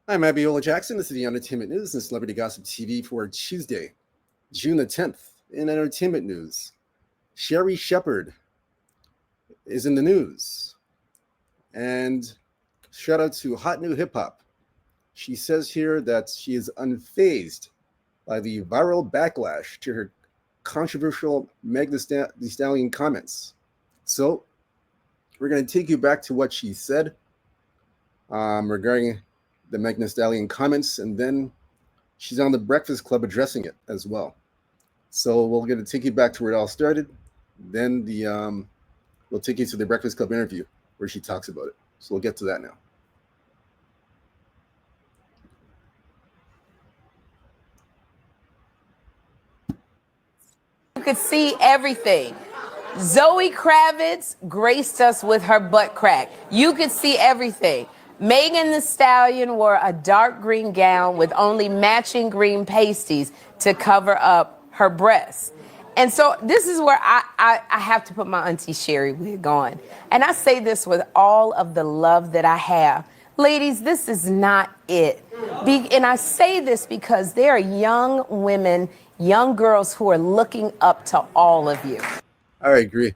I'm Abiola Jackson. This is the Entertainment News and Celebrity Gossip TV for Tuesday, June the 10th. In entertainment news, Sheri Shepherd is in the news. And shout out to Hot New Hip Hop. She says here that she is unfazed by the viral backlash to her controversial Meg Thee Stallion comments. So, we're going to take you back to what she said regarding the Meg Thee Stallion comments, and then she's on the Breakfast Club addressing it as well. So we're going to take you back to where it all started. Then we'll take you to the Breakfast Club interview where she talks about it. So we'll get to that now. You could see everything. Zoe Kravitz graced us with her butt crack. You could see everything. Megan Thee Stallion wore a dark green gown with only matching green pasties to cover up her breasts. And so this is where I have to put my Auntie Sheri wig on. And I say this with all of the love that I have. Ladies, this is not it. And I say this because there are young women, young girls who are looking up to all of you. I agree.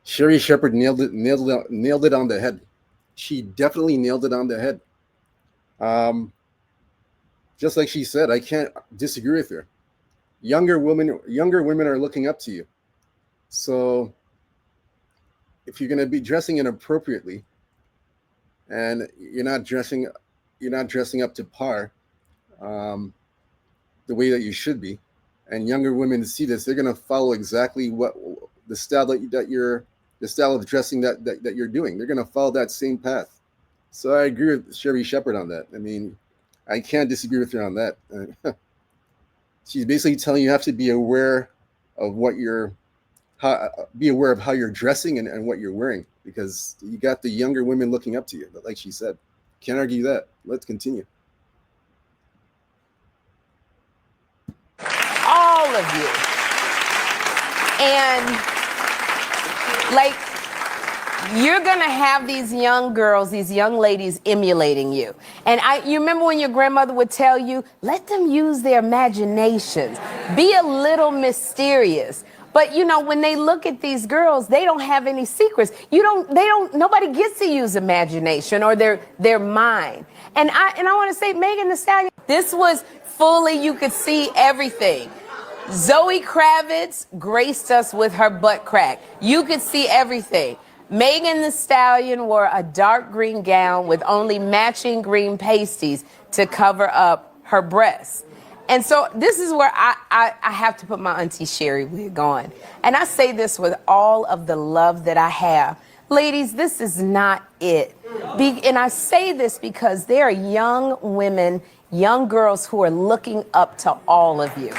Sheri Shepherd nailed it on the head. She definitely nailed it on the head. Just like she said, I can't disagree with her. Younger women are looking up to you. So if you're going to be dressing inappropriately and you're not dressing up to par, the way that you should be, and younger women see this, they're going to follow exactly what the style the style of dressing that you're doing. They're going to follow that same path. So I agree with Sheri Shepherd on that. I mean, I can't disagree with her on that. She's basically telling you have to be aware of be aware of how you're dressing and what you're wearing, because you got the younger women looking up to you. But like she said, can't argue that. Let's continue. All of you. And like, you're gonna have these young girls, these young ladies emulating you. And you remember when your grandmother would tell you, let them use their imaginations, be a little mysterious. But you know, when they look at these girls, they don't have any secrets. Nobody gets to use imagination or their mind. And I want to say, Megan Thee Stallion, this was fully, you could see everything. Zoe Kravitz graced us with her butt crack. You could see everything. Megan Thee Stallion wore a dark green gown with only matching green pasties to cover up her breasts. And so this is where I have to put my Auntie Sheri wig on. And I say this with all of the love that I have. Ladies, this is not it. And I say this because there are young women, young girls who are looking up to all of you.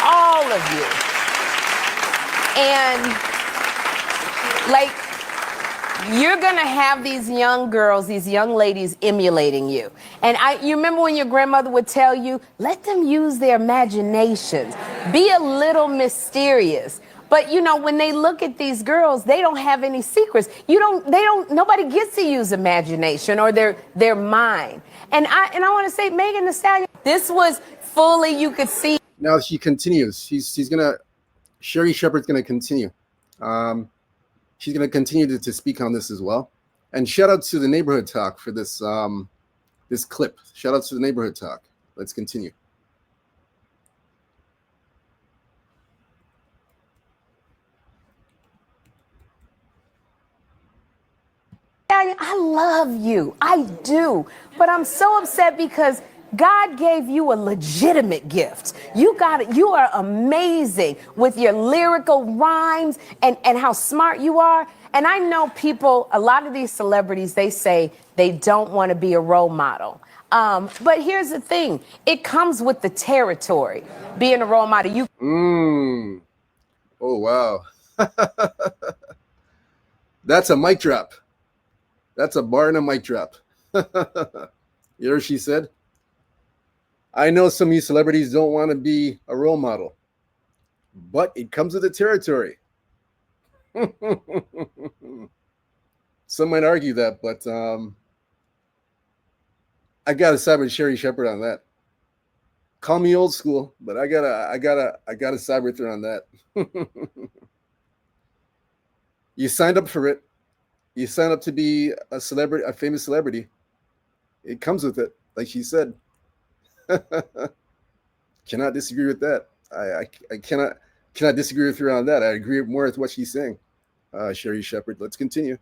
All of you. And like, you're gonna have these young girls, these young ladies emulating you. And you remember when your grandmother would tell you, let them use their imaginations, be a little mysterious. But you know, when they look at these girls, they don't have any secrets. Nobody gets to use imagination or their mind. And I want to say, Megan Thee Stallion, this was fully, you could see. Now she continues. Sheri Shepherd's gonna continue. She's going to continue to speak on this as well. And shout out to the Neighborhood Talk for this this clip. Shout out to the Neighborhood Talk. Let's continue. I love you. I do. But I'm so upset because God gave you a legitimate gift. You are amazing with your lyrical rhymes and how smart you are. And I know people, a lot of these celebrities, they say they don't want to be a role model. But here's the thing. It comes with the territory. Being a role model, Oh, wow. That's a mic drop. That's a bar and a mic drop. You know what she said? I know some of you celebrities don't want to be a role model, but it comes with the territory. Some might argue that, but I gotta side with Sheri Shepherd on that. Call me old school, but I gotta side with her on that. You signed up for it. You signed up to be a celebrity, a famous celebrity. It comes with it, like she said. Cannot disagree with that. I cannot disagree with her on that. I agree more with what she's saying. Sheri Shepherd. Let's continue.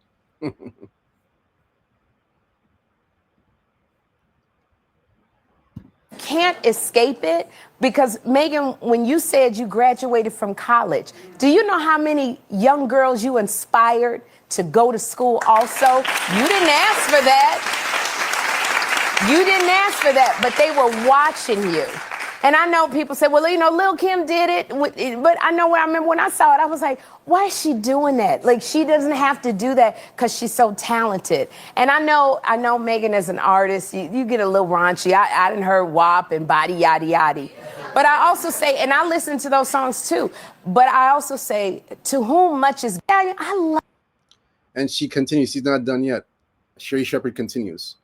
Can't escape it because Megan, when you said you graduated from college, do you know how many young girls you inspired to go to school also? You didn't ask for that. You didn't ask for that, but they were watching you. And I know people say, well, you know, Lil' Kim did it, but I know when I remember when I saw it, I was like, why is she doing that? Like, she doesn't have to do that because she's so talented. And I know Megan as an artist, you get a little raunchy. I didn't heard WAP and Body Yaddy Yaddy. But I also say, and I listen to those songs too, but I also say, to whom much is, I love. And she continues, she's not done yet. Sheri Shepherd continues.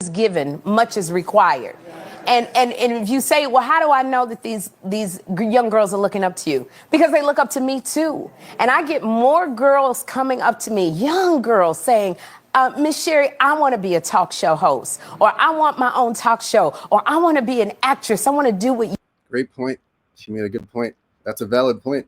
Is given, much is required. And if you say, well, how do I know that these young girls are looking up to you? Because they look up to me too. And I get more girls coming up to me, young girls saying, Miss Sheri, I want to be a talk show host, or I want my own talk show, or I want to be an actress. I want to do what you. Great point. She made a good point. That's a valid point.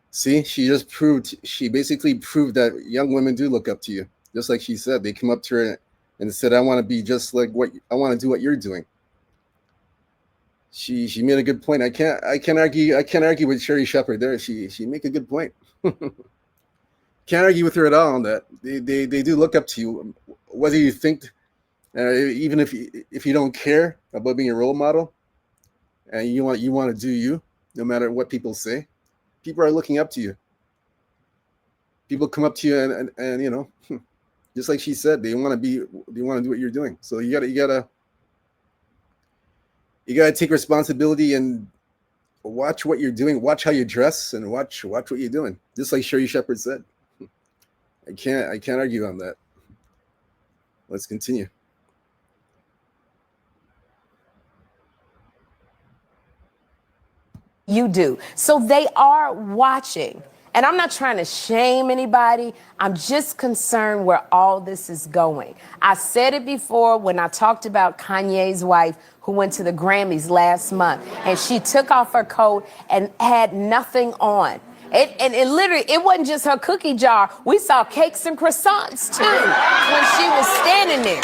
See, she basically proved that young women do look up to you. Just like she said, they come up to her and said, I want to be just like I want to do what you're doing. She made a good point. I can't argue with Sheri Shepherd there. She make a good point. Can't argue with her at all on that. They do look up to you, whether you think, even if you don't care about being a role model, and you want to do you, no matter what people say. People are looking up to you. People come up to you and you know, just like she said, they want to do what you're doing. So you gotta take responsibility and watch what you're doing, watch how you dress, and watch what you're doing. Just like Sheri Shepherd said. I can't argue on that. Let's continue. You do. So they are watching. And I'm not trying to shame anybody. I'm just concerned where all this is going. I said it before when I talked about Kanye's wife who went to the Grammys last month, and she took off her coat and had nothing on. It literally, it wasn't just her cookie jar. We saw cakes and croissants too when she was standing there.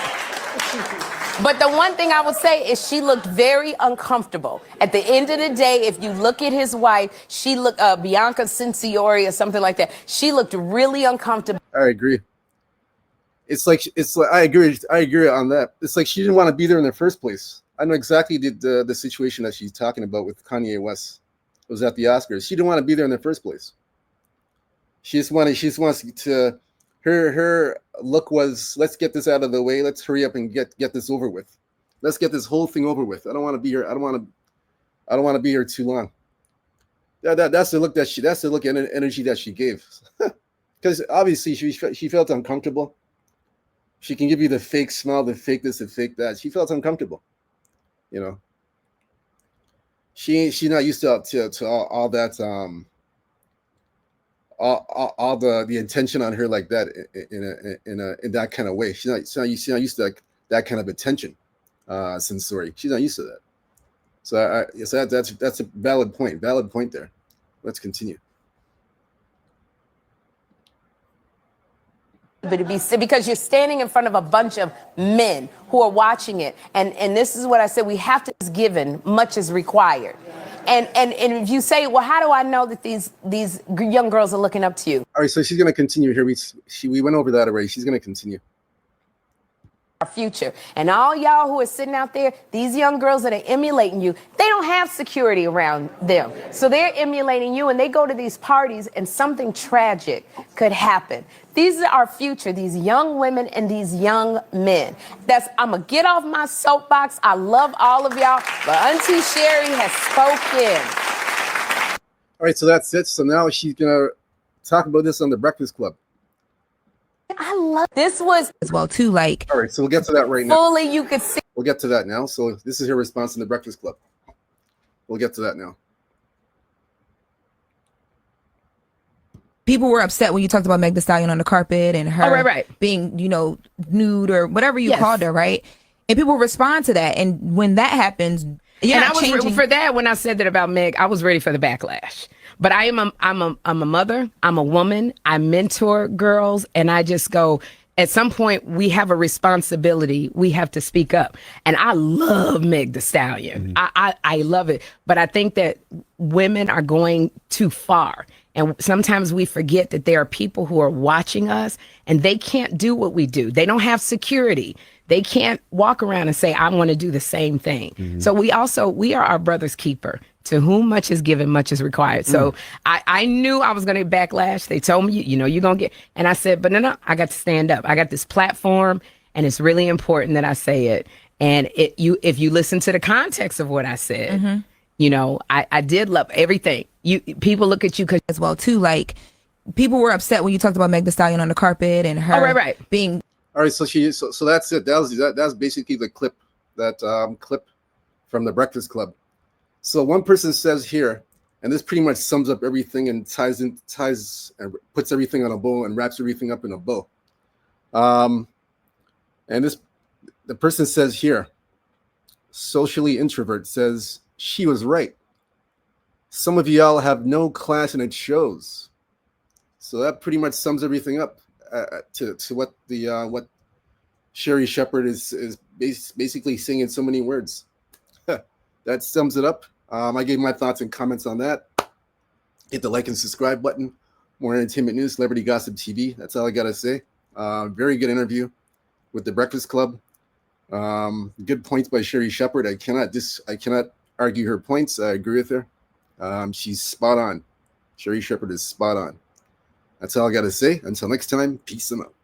But the one thing I would say is she looked very uncomfortable. At the end of the day, if you look at his wife, she looked, Bianca Cinciori or something like that. She looked really uncomfortable. I agree. It's like I agree on that. It's like she didn't want to be there in the first place. I know exactly the situation that she's talking about with Kanye West. It was at the Oscars. She didn't want to be there in the first place. She just wants to. Her look was, let's get this out of the way. Let's hurry up and get this over with. Let's get this whole thing over with. I don't want to be here. I don't want to be here too long. That's the look that's the look and energy that she gave. Because obviously she felt uncomfortable. She can give you the fake smile, the fake this, the fake that. She felt uncomfortable. You know. She's not used to all that all the attention on her like that in that kind of way. She's not used to that kind of attention. Sensory. She's not used to that. So that's a valid point. Valid point there. Let's continue. But to be, because you're standing in front of a bunch of men who are watching it, and this is what I said: we have to. Is given, much is required. And if you say, well, how do I know that these young girls are looking up to you? All right, so she's going to continue here. We went over that already. She's going to continue. Our future. And all y'all who are sitting out there, these young girls that are emulating you, they don't have security around them. So they're emulating you, and they go to these parties and something tragic could happen. These are our future, these young women and these young men. I'm going to get off my soapbox. I love all of y'all, but Auntie Sheri has spoken. All right, so that's it. So now she's going to talk about this on The Breakfast Club. I love this was as well too. Like, All right, so we'll get to that right now. fully you could see. We'll get to that now. So this is her response in the Breakfast Club. We'll get to that now. people were upset when you talked about Meg Thee Stallion on the carpet and her being, you know, nude or whatever you called her, right? And people respond to that. And when that happens, and I was for that when I said that about Meg, I was ready for the backlash. But I'm a mother, I'm a woman, I mentor girls, and I just go, at some point we have a responsibility. We have to speak up. And I love Meg Thee Stallion. I love it. But I think that women are going too far. And sometimes we forget that there are people who are watching us and they can't do what we do. They don't have security. They can't walk around and say, I want to do the same thing. So we are our brother's keeper. To whom much is given, much is required. So I knew I was going to get backlash. They told me, you know, you're going to get, and I said, but no, I got to stand up. I got this platform and it's really important that I say it. And if you listen to the context of what I said, you know, I did love everything. People look at you as well too. Like, people were upset when you talked about Meg Thee Stallion on the carpet and her being. All right, so so that's it. That's basically the clip clip from the Breakfast Club. So one person says here, and this pretty much sums up everything and ties and puts everything on a bow and wraps everything up in a bow. And the person says here, socially introvert says, she was right. Some of y'all have no class and it shows. So that pretty much sums everything up to what what Sheri Shepherd is basically saying in so many words. That sums it up. I gave my thoughts and comments on that. Hit the like and subscribe button. More entertainment news, celebrity gossip TV. That's all I gotta say. Very good interview with the Breakfast Club. Good points by Sheri Shepherd. I cannot argue her points. I agree with her. She's spot on. Sheri Shepherd is spot on. That's all I gotta say. Until next time, peace and out.